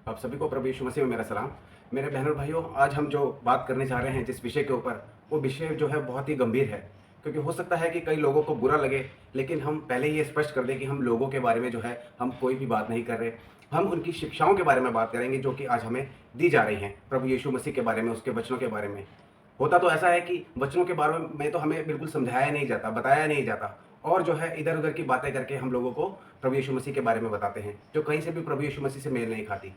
आप सभी को प्रभु यीशु मसीह में मेरा सलाम। मेरे बहनों और भाइयों, आज हम जो बात करने जा रहे हैं जिस विषय के ऊपर, वो विषय जो है बहुत ही गंभीर है। क्योंकि हो सकता है कि कई लोगों को बुरा लगे, लेकिन हम पहले ये स्पष्ट कर दें कि हम लोगों के बारे में जो है हम कोई भी बात नहीं कर रहे। हम उनकी शिक्षाओं के बारे में बात करेंगे जो कि आज हमें दी जा रही हैं, प्रभु यीशु मसीह के बारे में, उसके वचनों के बारे में। होता तो ऐसा है कि वचनों के बारे में तो हमें बिल्कुल समझाया नहीं जाता, बताया नहीं जाता, और जो है इधर उधर की बातें करके हम लोगों को प्रभु यीशु मसीह के बारे में बताते हैं, जो कहीं से भी प्रभु यीशु मसीह से मेल नहीं खाती।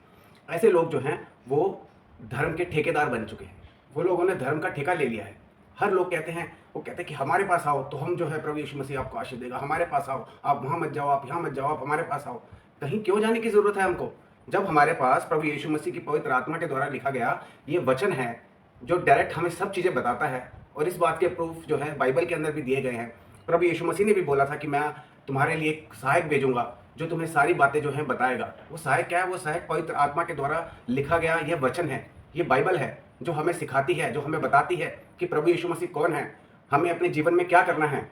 ऐसे लोग जो हैं वो धर्म के ठेकेदार बन चुके हैं। वो लोगों ने धर्म का ठेका ले लिया है। हर लोग कहते हैं, वो कहते हैं कि हमारे पास आओ तो हम जो है प्रभु यीशु मसीह आपको आशीष देगा, हमारे पास आओ, आप वहाँ मत जाओ, आप यहाँ मत जाओ, आप हमारे पास आओ। कहीं क्यों जाने की ज़रूरत है हमको, जब हमारे पास प्रभु यीशु मसीह की पवित्र आत्मा के द्वारा लिखा गया ये वचन है जो डायरेक्ट हमें सब चीज़ें बताता है। और इस बात के प्रूफ जो है बाइबल के अंदर भी दिए गए हैं। प्रभु यीशु मसीह ने भी बोला था कि मैं तुम्हारे लिए एक सहायक भेजूंगा जो तुम्हें सारी बातें जो है बताएगा। वो सहायक क्या है? वो सहायक पवित्र आत्मा के द्वारा लिखा गया यह वचन है, ये बाइबल है, जो हमें सिखाती है, जो हमें बताती है कि प्रभु यीशु मसीह कौन है, हमें अपने जीवन में क्या करना है,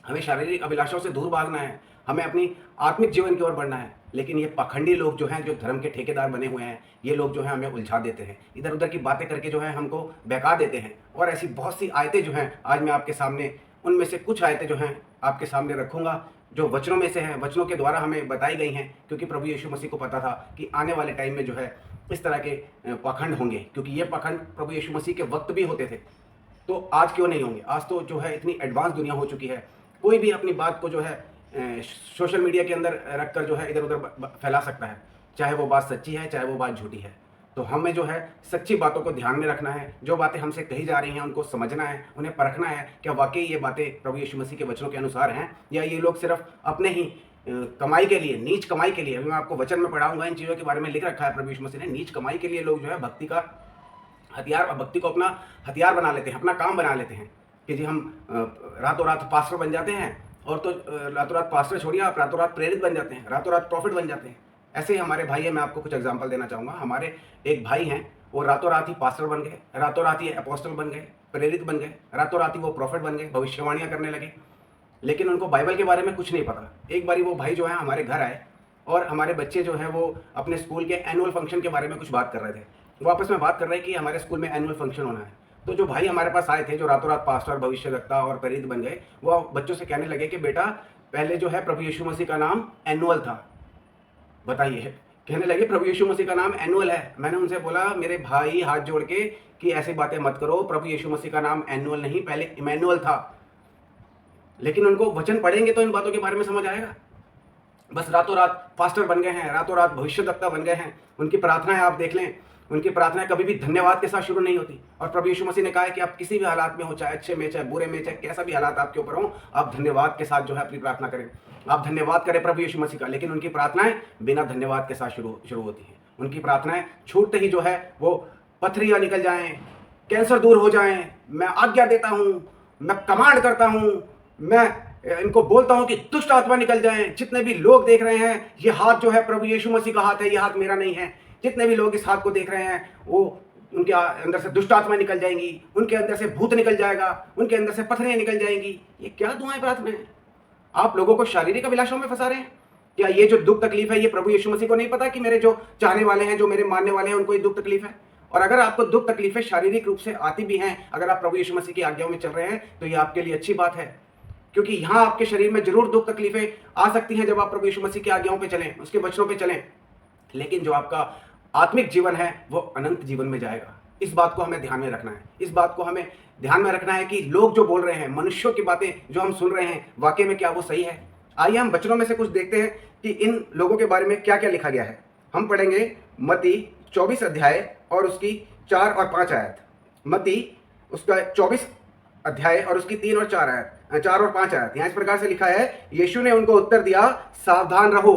हमें शारीरिक अभिलाषाओं से दूर भागना है, हमें अपनी आत्मिक जीवन की ओर बढ़ना है। लेकिन ये पाखंडी लोग जो हैं, जो धर्म के ठेकेदार बने हुए हैं, ये लोग जो हैं हमें उलझा देते हैं, इधर उधर की बातें करके जो है हमको बहका देते हैं। और ऐसी बहुत सी आयतें जो हैं आज मैं आपके सामने, उनमें से कुछ आयतें जो हैं आपके सामने रखूंगा, जो वचनों में से हैं, वचनों के द्वारा हमें बताई गई हैं। क्योंकि प्रभु यीशु मसीह को पता था कि आने वाले टाइम में जो है इस तरह के पाखंड होंगे, क्योंकि ये पाखंड प्रभु यीशु मसीह के वक्त भी होते थे, तो आज क्यों नहीं होंगे। आज तो जो है इतनी एडवांस दुनिया हो चुकी है, कोई भी अपनी बात को जो है सोशल मीडिया के अंदर रखकर जो है इधर उधर फैला सकता है, चाहे वो बात सच्ची है चाहे वो बात झूठी है। तो हमें जो है सच्ची बातों को ध्यान में रखना है, जो बातें हमसे कही जा रही हैं उनको समझना है, उन्हें परखना है क्या वाकई ये बातें प्रभु यीशु मसीह के वचनों के अनुसार हैं, या ये लोग सिर्फ अपने ही कमाई के लिए, नीच कमाई के लिए। अभी मैं आपको वचन में पढ़ाऊंगा, इन चीज़ों के बारे में लिख रखा है प्रभु यीशु मसीह ने। नीच कमाई के लिए लोग जो है भक्ति का हथियार, भक्ति को अपना हथियार बना लेते हैं, अपना काम बना लेते हैं कि जी हम रातों रात पास्टर बन जाते हैं, और तो रातों रात पास्टर छोड़िए, आप रातों रात प्रेरित बन जाते हैं, रातों रात प्रॉफिट बन जाते हैं। ऐसे ही हमारे भाई है, मैं आपको कुछ एग्जांपल देना चाहूँगा। हमारे एक भाई हैं, वो रातों रात ही पास्टर बन गए, रातों रात ही अपोस्टल बन गए, प्रेरित बन गए, रातों रात ही वो प्रॉफिट बन गए, भविष्यवाणियाँ करने लगे, लेकिन उनको बाइबल के बारे में कुछ नहीं पता। एक बारी वो भाई जो है हमारे घर आए, और हमारे बच्चे जो हैं वो अपने स्कूल के एनुअल फंक्शन के बारे में कुछ बात कर रहे थे। वो आपस में बात कर रहे हैं कि हमारे स्कूल में एनुअल फंक्शन होना है। तो जो भाई हमारे पास आए थे, जो रातों रात पास्टर, भविष्यवक्ता और प्रेरित बन गए, वो बच्चों से कहने लगे कि बेटा पहले जो है प्रभु यीशु मसीह का नाम एनुअल था। बताइए, कहने लगे प्रभु यीशु मसीह का नाम एनुअल है। मैंने उनसे बोला, मेरे भाई हाथ जोड़ के, कि ऐसी बातें मत करो, प्रभु यीशु मसीह का नाम एनुअल नहीं, पहले इमैनुअल था। लेकिन उनको वचन पढ़ेंगे तो इन बातों के बारे में समझ आएगा। बस रातों रात पास्टर बन गए हैं, रातों रात भविष्यवक्ता बन गए हैं। उनकी प्रार्थनाएं आप देख लें, उनकी प्रार्थनाएं कभी भी धन्यवाद के साथ शुरू नहीं होती। और प्रभु यीशु मसीह ने कहा है कि आप किसी भी हालात में हो, चाहे अच्छे में, चाहे बुरे में, चाहे कैसा भी हालात आपके ऊपर हो, आप धन्यवाद के साथ जो है अपनी प्रार्थना करें, आप धन्यवाद करें प्रभु यीशु मसीह का। लेकिन उनकी प्रार्थनाएं बिना धन्यवाद के साथ शुरू होती हैं। उनकी प्रार्थनाएं छूटते ही जो है वो पथरियाँ निकल जाएं, कैंसर दूर हो जाएं, मैं आज्ञा देता हूँ, मैं कमांड करता हूँ, मैं इनको बोलता हूं कि दुष्ट आत्मा निकल जाएं। जितने भी लोग देख रहे हैं, ये हाथ जो है प्रभु यीशु मसीह का हाथ है, ये हाथ मेरा नहीं है। जितने भी लोग इस हाथ को देख रहे हैं, वो उनके अंदर से दुष्ट आत्मा निकल जाएंगी, उनके अंदर से भूत निकल जाएगा, उनके अंदर से पथरियां निकल जाएंगी। ये क्या दुआएं प्रार्थना है? आप लोगों को शारीरिक अभिलाषाओं में फंसा रहे हैं क्या? ये जो दुख तकलीफ है, ये प्रभु यीशु मसीह को नहीं पता कि मेरे जो चाहने वाले हैं, जो मेरे मानने वाले हैं, उनको ये दुख तकलीफ है? और अगर आपको दुख तकलीफें शारीरिक रूप से आती भी हैं, अगर आप प्रभु यीशु मसीह की आज्ञाओं में चल रहे हैं, तो ये आपके लिए अच्छी बात है। क्योंकि यहाँ आपके शरीर में जरूर दुख तकलीफें आ सकती हैं जब आप प्रभु यीशु मसीह की आज्ञाओं पे चलें, उसके वचनों पे चलें, लेकिन जो आपका आत्मिक जीवन है वो अनंत जीवन में जाएगा। इस बात को हमें ध्यान में रखना है। इस बात को हमें ध्यान में रखना है कि लोग जो बोल रहे हैं, मनुष्यों की बातें जो हम सुन रहे हैं, वाकई में क्या वो सही है? आइए हम वचनों में से कुछ देखते हैं कि इन लोगों के बारे में क्या क्या लिखा गया है। हम पढ़ेंगे मत्ती 24 अध्याय और उसकी 4 और 5 आयत। मत्ती उसका 24 अध्याय और उसकी 3 और 4 आयत, 4 और 5 आयत। यहाँ इस प्रकार से लिखा है, यीशु ने उनको उत्तर दिया, सावधान रहो।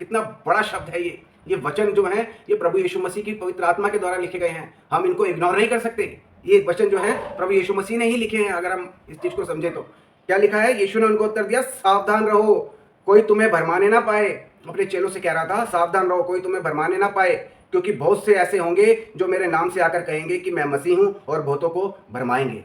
कितना बड़ा शब्द है ये वचन जो है, ये प्रभु यीशु मसीह की पवित्र आत्मा के द्वारा लिखे गए हैं। हम इनको इग्नोर नहीं कर सकते। ये वचन जो है प्रभु यीशु मसीह ने ही लिखे हैं। अगर हम इस चीज को समझे तो क्या लिखा है? यीशु ने उनको उत्तर दिया, सावधान रहो, कोई तुम्हें भरमाने ना पाए। अपने चेलों से कह रहा था, सावधान रहो, कोई तुम्हें भरमाने ना पाए, क्योंकि बहुत से ऐसे होंगे जो मेरे नाम से आकर कहेंगे कि मैं मसीह हूं, और बहुतों को भरमाएंगे।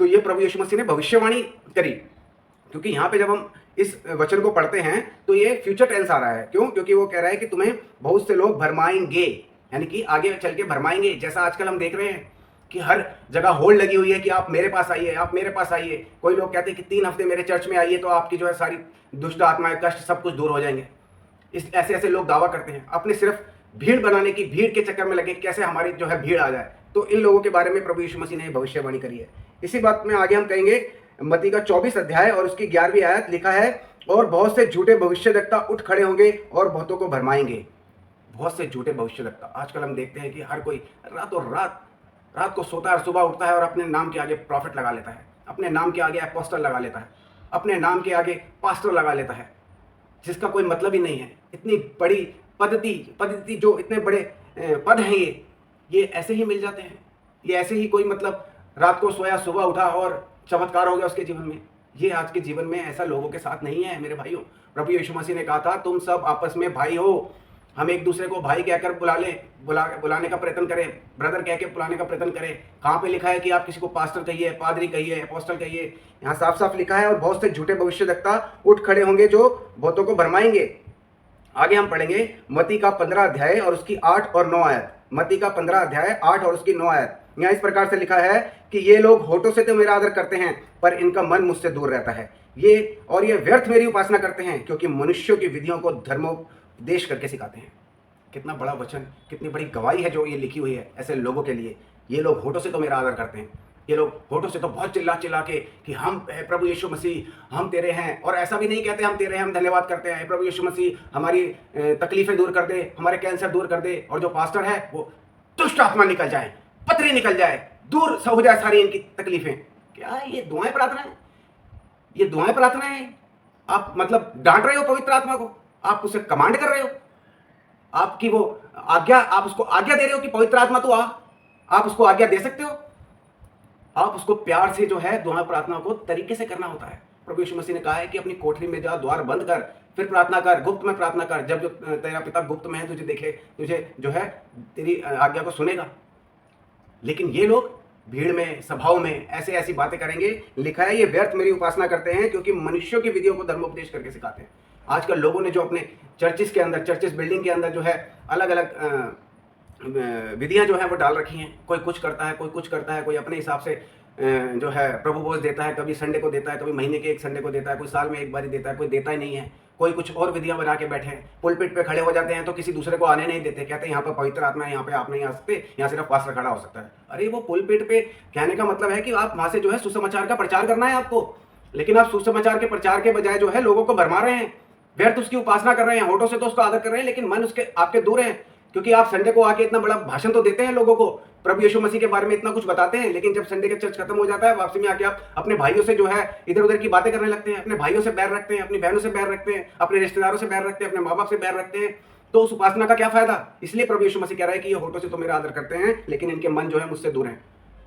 तो ये प्रभु यीशु मसीह ने भविष्यवाणी करी। क्योंकि यहाँ पे जब हम इस वचन को पढ़ते हैं तो ये फ्यूचर टेंस आ रहा है। क्यों? क्योंकि वो कह रहा है कि तुम्हें बहुत से लोग भरमाएंगे, यानी कि आगे चल के भरमाएंगे। जैसा आजकल हम देख रहे हैं कि हर जगह होल्ड लगी हुई है कि आप मेरे पास आइए, आप मेरे पास आइए। कोई लोग कहते हैं कि 3 हफ्ते मेरे चर्च में आइए तो आपकी जो है सारी दुष्ट आत्माएं, कष्ट सब कुछ दूर हो जाएंगे। इस ऐसे ऐसे लोग दावा करते हैं, अपने सिर्फ भीड़ बनाने की, भीड़ के चक्कर में लगे कैसे हमारी जो है भीड़ आ जाए। तो इन लोगों के बारे में प्रभु यीशु मसीह ने भविष्यवाणी करी है। इसी बात में आगे हम कहेंगे, मत्ती का 24 अध्याय और उसकी 11वीं आयत लिखा है, और बहुत से झूठे भविष्यद्वक्ता उठ खड़े होंगे और बहुतों को भरमाएंगे। बहुत से झूठे भविष्यद्वक्ता, आजकल हम देखते हैं कि हर कोई रात को सोता है और सुबह उठता है और अपने नाम के आगे प्रॉफिट लगा लेता है, अपने नाम के आगे अपोस्टल लगा लेता है, अपने नाम के आगे पास्टर लगा लेता है, जिसका कोई मतलब ही नहीं है। इतनी बड़ी पद्धति जो इतने बड़े पद हैं, ये ऐसे ही मिल जाते हैं। ये ऐसे ही कोई मतलब रात को सोया सुबह उठा और चमत्कार हो गया उसके जीवन में। ये आज के जीवन में ऐसा लोगों के साथ नहीं है मेरे भाइयों। प्रभु यीशु मसीह ने कहा था, तुम सब आपस में भाई हो, हम एक दूसरे को भाई कहकर बुलाने का प्रयत्न करें, ब्रदर कह के बुलाने का प्रयत्न करें। कहाँ पे लिखा है कि आप किसी को पास्टर कहिए, पादरी कहिए, अपोस्टल कहिए? यहाँ साफ साफ लिखा है, और बहुत से झूठे भविष्यद्वक्ता उठ खड़े होंगे जो बहुतों को भरमाएंगे। आगे हम पढ़ेंगे मत्ती का 15 अध्याय और उसकी 8 और 9 आयत। मत्ती का 15 अध्याय 8 और उसकी 9 आयत। यहाँ इस प्रकार से लिखा है कि ये लोग होठों से तो मेरा आदर करते हैं, पर इनका मन मुझसे दूर रहता है। ये व्यर्थ मेरी उपासना करते हैं, क्योंकि मनुष्यों की विधियों को धर्मोपदेश करके सिखाते हैं। कितना बड़ा वचन, कितनी बड़ी गवाही है जो ये लिखी हुई है ऐसे लोगों के लिए। ये लोग होठों से तो मेरा आदर करते हैं, ये लोग होठों से तो बहुत चिल्ला चिल्ला के कि हम प्रभु यीशु मसीह हम तेरे हैं, और ऐसा भी नहीं कहते हम तेरे हैं, हम धन्यवाद करते हैं प्रभु यीशु मसीह हमारी तकलीफें दूर कर दे, हमारे कैंसर दूर कर दे, और जो पास्टर है वो दुष्ट आत्मा निकल जाए, पथरी निकल जाए, दूर हो जाए सारी इनकी तकलीफें। क्या ये दुआएं प्रार्थनाएं? ये दुआएं प्रार्थनाएं आप मतलब डांट रहे हो पवित्र आत्मा को, आप उसे कमांड कर रहे हो, आपकी वो आज्ञा, आप उसको आज्ञा दे रहे हो कि पवित्र आत्मा तू आ। आप उसको आज्ञा दे सकते हो? आप उसको प्यार से जो है दुआ प्रार्थना को तरीके से करना होता है। प्रभु यीशु मसीह ने कहा है कि अपनी कोठरी में जा, द्वार बंद कर, फिर प्रार्थना कर, गुप्त में प्रार्थना कर। जब जो तेरा पिता गुप्त में है तुझे देखे, तुझे जो है तेरी आज्ञा को सुनेगा। लेकिन ये लोग भीड़ में, सभाओं में ऐसे ऐसी बातें करेंगे। लिखा है ये व्यर्थ मेरी उपासना करते हैं, क्योंकि मनुष्यों की विधियों को धर्मोपदेश करके सिखाते हैं। आजकल लोगों ने जो अपने चर्चिस बिल्डिंग के अंदर जो है अलग अलग विधियां जो है वो डाल रखी हैं। कोई कुछ करता है, कोई कुछ करता है, कोई अपने हिसाब से जो है प्रभु भोज देता है, कभी संडे को देता है, कभी महीने के एक संडे को देता है, कोई साल में एक बार ही देता है, कोई देता ही नहीं है। कोई कुछ और विधियां बना के बैठे हैं, पुलपिट पे खड़े हो जाते हैं तो किसी दूसरे को आने नहीं देते, कहते हैं यहाँ पर पवित्र आत्मा है, यहाँ पे आप नहीं आ सकते, यहाँ सिर्फ पास्टर खड़ा हो सकता है। अरे वो पुलपिट पे कहने का मतलब है कि आप वहां से जो है सुसमाचार का प्रचार करना है आपको, लेकिन आप सुसमाचार के प्रचार के बजाय जो है लोगों को भरमा रहे हैं, व्यर्थ उसकी उपासना कर रहे हैं, होठों से तो उसका आदर कर रहे हैं, लेकिन मन उसके आपके दूर है। क्योंकि आप संडे को आके इतना बड़ा भाषण तो देते हैं लोगों को, प्रभु यीशु मसीह के बारे में इतना कुछ बताते हैं, लेकिन जब संडे का चर्च खत्म हो जाता है, वापसी में आके आप अपने भाइयों से जो है इधर उधर की बातें करने लगते हैं, अपने भाइयों से बैर रखते हैं, अपनी बहनों से बैर रखते हैं, अपने रिश्तेदारों से बैर रखते हैं, अपने माँ बाप से बैर रखते हैं। तो उस उपासना का क्या फायदा? इसलिए प्रभु यीशु मसीह कह रहा है कि ये होठों से तो मेरा आदर करते हैं, लेकिन इनके मन जो है मुझसे दूर हैं।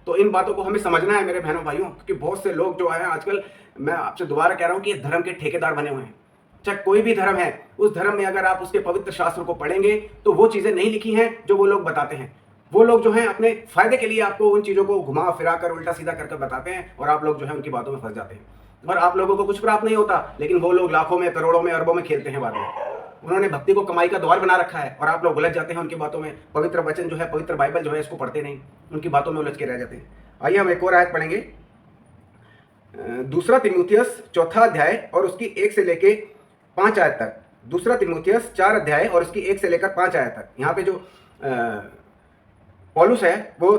तो इन बातों को हमें समझना है मेरे बहनों भाइयों, क्योंकि बहुत से लोग जो है आजकल, मैं आपसे दोबारा कह रहा हूँ कि ये धर्म के ठेकेदार बने हुए हैं। चाहे कोई भी धर्म है, उस धर्म में अगर आप उसके पवित्र शास्त्र को पढ़ेंगे तो वो चीजें नहीं लिखी हैं जो वो लोग बताते हैं। वो लोग जो हैं अपने फायदे के लिए आपको उन चीजों को घुमा फिरा कर उल्टा सीधा कर बताते हैं, और आप लोग जो है उनकी बातों में फंस जाते हैं, और आप लोगों को कुछ प्राप्त नहीं होता, लेकिन वो लोग लाखों में, करोड़ों में, अरबों में खेलते हैं बाद में। उन्होंने भक्ति को कमाई का द्वार बना रखा है, और आप लोग उलझ जाते हैं उनकी बातों में। पवित्र वचन जो है, पवित्र बाइबल जो है, इसको पढ़ते नहीं, उनकी बातों में उलझ के रह जाते हैं। आइए हम एक और आयत पढ़ेंगे, दूसरा तीमुथियुस 4 अध्याय और उसकी 1 से लेके 5 आयत तक। दूसरा तीमुथियुस 4 अध्याय और उसकी 1 से लेकर 5 आयत तक। यहाँ पे जो पौलुस है वो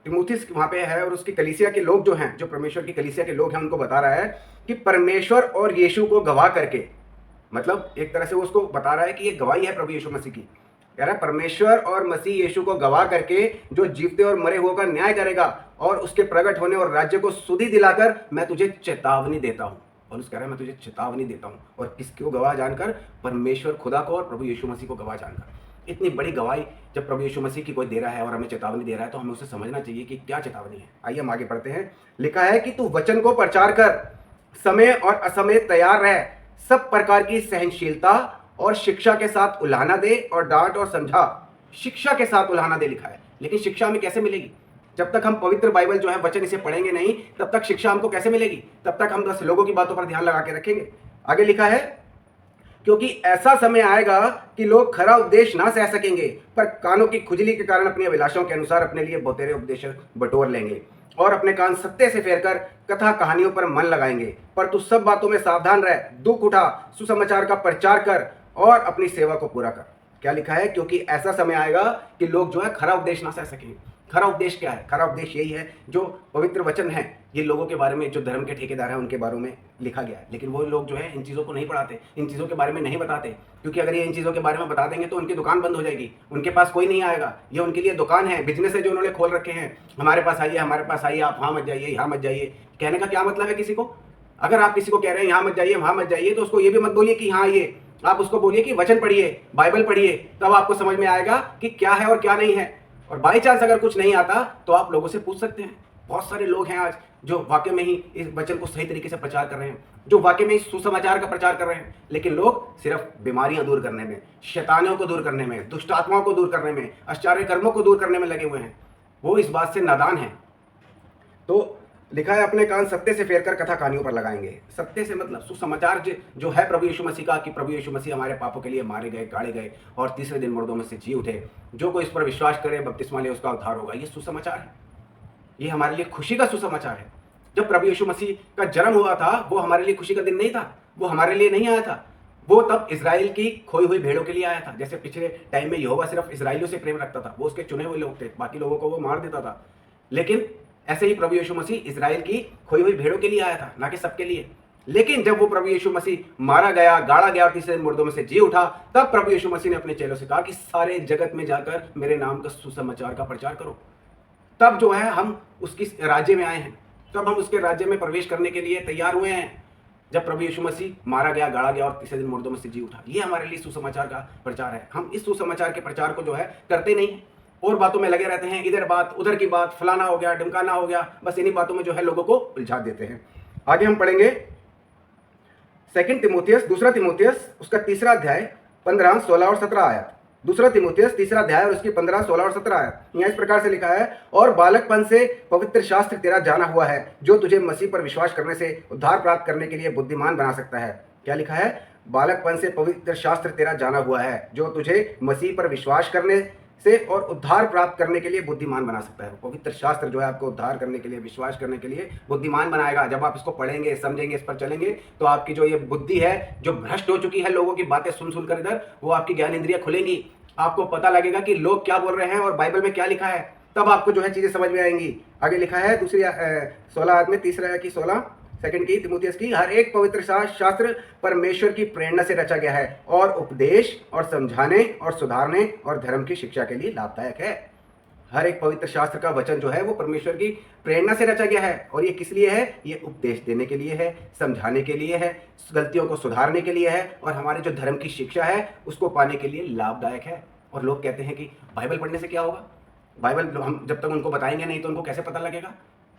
तीमुथियुस वहाँ पे है, और उसकी कलीसिया के लोग जो हैं, जो परमेश्वर की कलीसिया के लोग हैं, उनको बता रहा है कि परमेश्वर और यीशु को गवाह करके, मतलब एक तरह से वो उसको बता रहा है कि ये गवाही है प्रभु यीशु मसीह की। कह रहा है परमेश्वर और मसीह यीशु को गवाह करके जो जीवते और मरे हुओं का न्याय करेगा, और उसके प्रकट होने और राज्य को सुधि दिलाकर मैं तुझे चेतावनी देता हूँ। और उस कह रहा है मैं तुझे चेतावनी देता हूँ, और किसको गवाह जानकर? परमेश्वर खुदा को और प्रभु यीशु मसीह को गवाह जानकर। इतनी बड़ी गवाही जब प्रभु यीशु मसीह की कोई दे रहा है और हमें चेतावनी दे रहा है, तो हमें उसे समझना चाहिए कि क्या चेतावनी है। आइए हम आगे पढ़ते हैं। लिखा है कि तू वचन को प्रचार कर, समय और असमय तैयार रह, सब प्रकार की सहनशीलता और शिक्षा के साथ उलाहना दे, और डांट और समझा। शिक्षा के साथ उलाहना दे लिखा है, लेकिन शिक्षा हमें कैसे मिलेगी? जब तक हम पवित्र बाइबल जो है वचन इसे पढ़ेंगे नहीं, तब तक शिक्षा हमको कैसे मिलेगी? तब तक हम बस लोगों की बातों पर ध्यान लगा के रखेंगे। आगे लिखा है, क्योंकि ऐसा समय आएगा कि लोग खरा उपदेश ना सह सकेंगे, पर कानों की खुजली के कारण अपनी अभिलाषाओं के अनुसार अपने लिए बहुतेरे उपदेश बटोर लेंगे और अपने कान सत्य से फेरकर कथा कहानियों पर मन लगाएंगे। पर तू सब बातों में सावधान रह, दुख उठा, सुसमाचार का प्रचार कर और अपनी सेवा को पूरा कर। क्या लिखा है, क्योंकि ऐसा समय आएगा कि लोग जो है खरा उपदेश ना सह सकेंगे। खरा उपदेश क्या है? खरा उपदेश यही है जो पवित्र वचन है, ये लोगों के बारे में, जो धर्म के ठेकेदार हैं उनके बारे में लिखा गया है। लेकिन वो लोग जो है इन चीज़ों को नहीं पढ़ाते, इन चीज़ों के बारे में नहीं बताते, क्योंकि अगर ये इन चीज़ों के बारे में बता देंगे तो उनकी दुकान बंद हो जाएगी, उनके पास कोई नहीं आएगा। ये उनके लिए दुकान है, बिजनेस है जो उन्होंने खोल रखे हैं। हमारे पास आइए, हमारे पास आइए, आप वहाँ मत जाइए, यहाँ मत जाइए। कहने का क्या मतलब है किसी को? अगर आप किसी को कह रहे हैं यहाँ मत जाइए, वहाँ मत जाइए, तो उसको ये भी मत बोलिए कि यहाँ आइए। आप उसको बोलिए कि वचन पढ़िए, बाइबल पढ़िए, तब आपको समझ में आएगा कि क्या है और क्या नहीं है। और बाई चांस अगर कुछ नहीं आता तो आप लोगों से पूछ सकते हैं। बहुत सारे लोग हैं आज जो वाकई में ही इस वचन को सही तरीके से प्रचार कर रहे हैं, जो वाकई में इस सुसमाचार का प्रचार कर रहे हैं, लेकिन लोग सिर्फ बीमारियां दूर करने में, शैतानियों को दूर करने में, दुष्ट आत्माओं को दूर करने में, आश्चर्य कर्मों को दूर करने में लगे हुए हैं। वो इस बात से नादान है। तो लिखा है, अपने कान सत्य से फेरकर कथा कहानियों पर लगाएंगे। सत्य से मतलब सुसमाचार जो है प्रभु यीशु मसीह का, कि प्रभु यीशु मसीह हमारे पापों के लिए मारे गए, गाड़े गए और तीसरे दिन मुर्दों में से जी उठे। जो कोई इस पर विश्वास करे, बपतिस्मा ले, उसका उद्धार होगा। ये सुसमाचार है, ये हमारे लिए खुशी का सुसमाचार है। जब प्रभु यीशु मसीह का जन्म हुआ था, वो हमारे लिए खुशी का दिन नहीं था, वो हमारे लिए नहीं आया था। वो तब इजराइल की खोई हुई भेड़ों के लिए आया था। जैसे पिछले टाइम में यहोवा सिर्फ इजराइलियों से प्रेम रखता था, वो उसके चुने हुए लोग थे, बाकी लोगों को वो मार देता था। लेकिन ऐसे ही प्रभु यीशु मसीह इजराइल की खोई हुई भेड़ों के लिए आया था, ना कि सबके लिए। लेकिन जब वो प्रभु यीशु मसीह मारा गया, गाड़ा गया और तीसरे दिन मुर्दों में से जी उठा, तब प्रभु यीशु मसीह ने अपने चेलों से कहा कि सारे जगत में जाकर मेरे नाम का सुसमाचार का प्रचार करो। तब जो है हम उसकी राज्य में आए हैं, तब हम उसके राज्य में प्रवेश करने के लिए तैयार हुए हैं। जब प्रभु यीशु मसीह मारा गया, गाड़ा गया और तीसरे दिन मुर्दों में से जी उठा, ये हमारे लिए सुसमाचार का प्रचार है। हम इस सुसमाचार के प्रचार को जो है करते नहीं, और बातों में लगे रहते हैं, इधर बात उधर की बात, फलाना हो गया, ढिमकाना हो गया, बस इन्हीं बातों में जो है लोगों को उलझा देते हैं। आगे हम पढ़ेंगे दूसरा तिमोथियस उसका तीसरा अध्याय 15, 16 और 17 आयत। दूसरा तिमोथियस तीसरा अध्याय और उसकी 15, 16 और 17 आयत। यहाँ इस प्रकार से लिखा है, और बालकपन से पवित्र शास्त्र तेरा जाना हुआ है, जो तुझे मसीह पर विश्वास करने से उद्धार प्राप्त करने के लिए बुद्धिमान बना सकता है। क्या लिखा है? बालकपन से पवित्र शास्त्र तेरा जाना हुआ है, जो तुझे मसीह पर विश्वास करने से और उद्धार प्राप्त करने के लिए बुद्धिमान बना सकता है। पवित्र शास्त्र जो है आपको उद्धार करने के लिए, विश्वास करने के लिए बुद्धिमान बनाएगा। जब आप इसको पढ़ेंगे, समझेंगे, इस पर चलेंगे, तो आपकी जो ये बुद्धि है, जो भ्रष्ट हो चुकी है लोगों की बातें सुन सुनकर इधर, वो आपकी ज्ञान इंद्रियां खुलेंगी। आपको पता लगेगा कि लोग क्या बोल रहे हैं और बाइबल में क्या लिखा है। तब आपको जो है चीजें समझ में आएंगी। आगे लिखा है दूसरी 16 आयत में, तीसरा की 16 सेकंड की तिमोथियस की, हर एक पवित्र शास्त्र परमेश्वर की प्रेरणा से रचा गया है और उपदेश और समझाने और सुधारने और धर्म की शिक्षा के लिए लाभदायक है। हर एक पवित्र शास्त्र का वचन जो है वो परमेश्वर की प्रेरणा से रचा गया है। और ये किस लिए है? ये उपदेश देने के लिए है, समझाने के लिए है, गलतियों को सुधारने के लिए है, और हमारे जो धर्म की शिक्षा है उसको पाने के लिए लाभदायक है। और लोग कहते हैं कि बाइबल पढ़ने से क्या होगा? बाइबल हम जब तक उनको बताएंगे नहीं तो उनको कैसे पता लगेगा?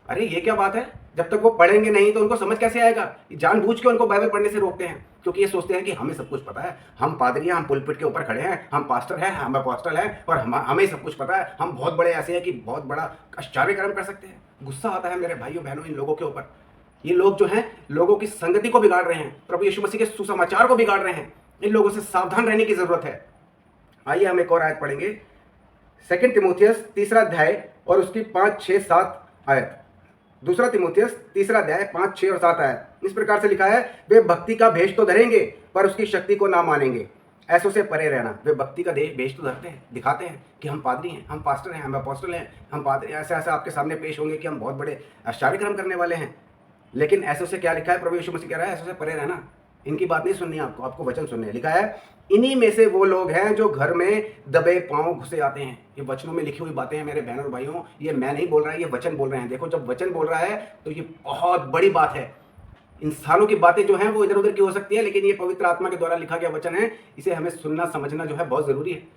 अरे ये क्या बात है? जब तक वो पढ़ेंगे नहीं तो उनको समझ कैसे आएगा? जानबूझ के उनको बाइबल पढ़ने से रोकते हैं, क्योंकि ये सोचते हैं कि हमें सब कुछ पता है, हम पादरी हैं, हम पुलपिट के ऊपर खड़े हैं, हम पास्टर हैं, हम अपोस्टल हैं, और हमें सब कुछ पता है, हम बहुत बड़े ऐसे हैं कि बहुत बड़ा आश्चर्य कर्म कर सकते हैं। गुस्सा आता है मेरे भाइयों बहनों इन लोगों के ऊपर। ये लोग जो हैं लोगों की संगति को बिगाड़ रहे हैं, प्रभु यीशु मसीह के सुसमाचार को बिगाड़ रहे हैं। इन लोगों से सावधान रहने की जरूरत है। आइए हम एक और आयत पढ़ेंगे, 2 तिमोथियस तीसरा अध्याय और उसकी 5, 6, 7 आयत। दूसरा तिमोथियस तीसरा अध्याय 5, 6 और 7 आयत। इस प्रकार से लिखा है, वे भक्ति का भेष तो धरेंगे पर उसकी शक्ति को ना मानेंगे, ऐसों से परे रहना। वे भक्ति का भेष तो धरते हैं, दिखाते हैं कि हम पादरी हैं, हम पास्टर हैं, हम अपोस्टल हैं, हम पादरी, ऐसे ऐसे आपके सामने पेश होंगे कि हम बहुत बड़े आश्चर्य कर्म करने वाले हैं। लेकिन ऐसों से क्या लिखा है? प्रभु यीशु मसीह कह रहा है ऐसों से परे रहना। इनकी बात नहीं सुननी, आपको वचन सुनने। लिखा है, इन्हीं में से वो लोग हैं जो घर में दबे पांव घुसे आते हैं। ये वचनों में लिखी हुई बातें हैं मेरे बहनों और भाइयों, ये मैं नहीं बोल रहा, ये वचन बोल रहे हैं। देखो, जब वचन बोल रहा है तो ये बहुत बड़ी बात है। इंसानों की बातें जो हैं वो इधर उधर की हो सकती है, लेकिन ये पवित्र आत्मा के द्वारा लिखा गया वचन है, इसे हमें सुनना समझना जो है बहुत जरूरी है।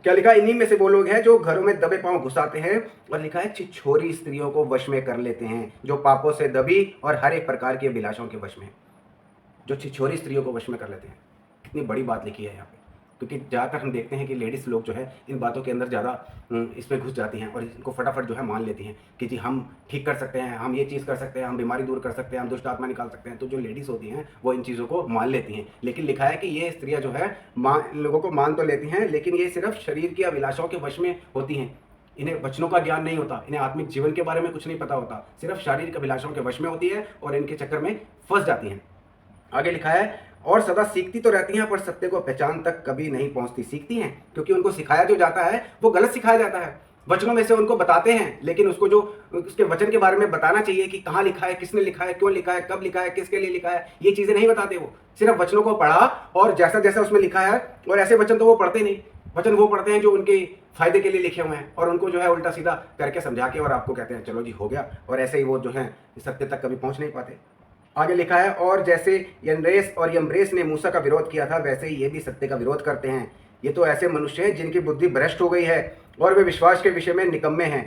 क्या लिखा? इन्हीं में से वो लोग हैं जो घरों में दबे पांव घुसाते हैं, और लिखा है छिछोरी स्त्रियों को वश में कर लेते हैं, जो पापों से दबी और हर एक प्रकार की अभिलाषाओं के वश में, जो छिछोरी स्त्रियों को वश में कर लेते हैं। कितनी बड़ी बात लिखी है यहाँ पे। क्योंकि ज़्यादातर हम देखते हैं कि लेडीज़ लोग जो है इन बातों के अंदर ज़्यादा इसमें घुस जाती हैं और इनको फटाफट जो है मान लेती हैं कि जी हम ठीक कर सकते हैं, हम ये चीज़ कर सकते हैं, हम बीमारी दूर कर सकते हैं, हम दुष्ट आत्मा निकाल सकते हैं। तो जो लेडीज़ होती हैं वो इन चीज़ों को मान लेती हैं, लेकिन लिखा है कि ये स्त्रियाँ जो है लोगों को मान तो लेती हैं, लेकिन ये सिर्फ शरीर की अभिलाषाओं के वश में होती हैं। इन्हें वचनों का ज्ञान नहीं होता, इन्हें आत्मिक जीवन के बारे में कुछ नहीं पता होता, सिर्फ शारीरिक अभिलाषाओं के वश में होती है और इनके चक्कर में फंस जाती हैं। आगे लिखा है, और सदा सीखती तो रहती हैं पर सत्य को पहचान तक कभी नहीं पहुंचती। सीखती हैं क्योंकि उनको सिखाया जो जाता है वो गलत सिखाया जाता है। वचनों में से उनको बताते हैं, लेकिन उसको जो उसके वचन के बारे में बताना चाहिए कि कहाँ लिखा है, किसने लिखा है, क्यों लिखा है, कब लिखा है, किसके लिए लिखा है, ये चीज़ें नहीं बताते। वो सिर्फ वचनों को पढ़ा और जैसा जैसा उसमें लिखा है, और ऐसे वचन तो वो पढ़ते नहीं। वचन वो पढ़ते हैं जो उनके फायदे के लिए लिखे हुए हैं और उनको जो है उल्टा सीधा करके समझा के और आपको कहते हैं चलो जी हो गया, और ऐसे ही वो जो है सत्य तक कभी पहुंच नहीं पाते। आगे लिखा है, और जैसे यनरेस और यम्ब्रेस ने मूसा का विरोध किया था वैसे ही ये भी सत्य का विरोध करते हैं। ये तो ऐसे मनुष्य हैं जिनकी बुद्धि भ्रष्ट हो गई है और वे विश्वास के विषय में निकम्मे हैं।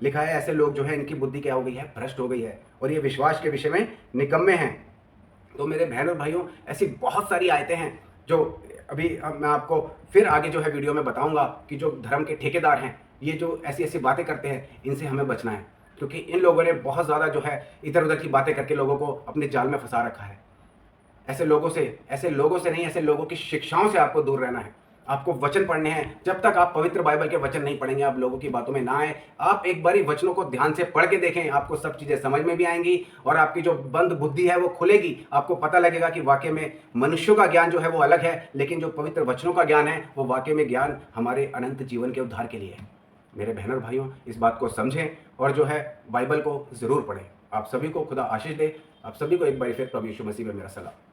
लिखा है ऐसे लोग जो है इनकी बुद्धि क्या हो गई है, भ्रष्ट हो गई है और ये विश्वास के विषय में निकम्मे हैं। तो मेरे बहन और भाइयों, ऐसी बहुत सारी आयतें हैं जो अभी मैं आपको फिर आगे जो है वीडियो में बताऊंगा कि जो धर्म के ठेकेदार हैं, ये जो ऐसी ऐसी बातें करते हैं, इनसे हमें बचना है, क्योंकि इन लोगों ने बहुत ज़्यादा जो है इधर उधर की बातें करके लोगों को अपने जाल में फंसा रखा है। ऐसे लोगों से नहीं, ऐसे लोगों की शिक्षाओं से आपको दूर रहना है। आपको वचन पढ़ने हैं। जब तक आप पवित्र बाइबल के वचन नहीं पढ़ेंगे, आप लोगों की बातों में ना आए। आप एक बारी वचनों को ध्यान से पढ़ के देखें, आपको सब चीज़ें समझ में भी आएंगी और आपकी जो बंद बुद्धि है वो खुलेगी। आपको पता लगेगा कि वाकई में मनुष्यों का ज्ञान जो है वो अलग है, लेकिन जो पवित्र वचनों का ज्ञान है वो वाकई में ज्ञान हमारे अनंत जीवन के उद्धार के लिए है। मेरे बहन और भाइयों, इस बात को समझें और जो है बाइबल को ज़रूर पढ़ें। आप सभी को खुदा आशीष दे। आप सभी को एक बार फिर प्रभु यीशु मसीह में मेरा सलाम।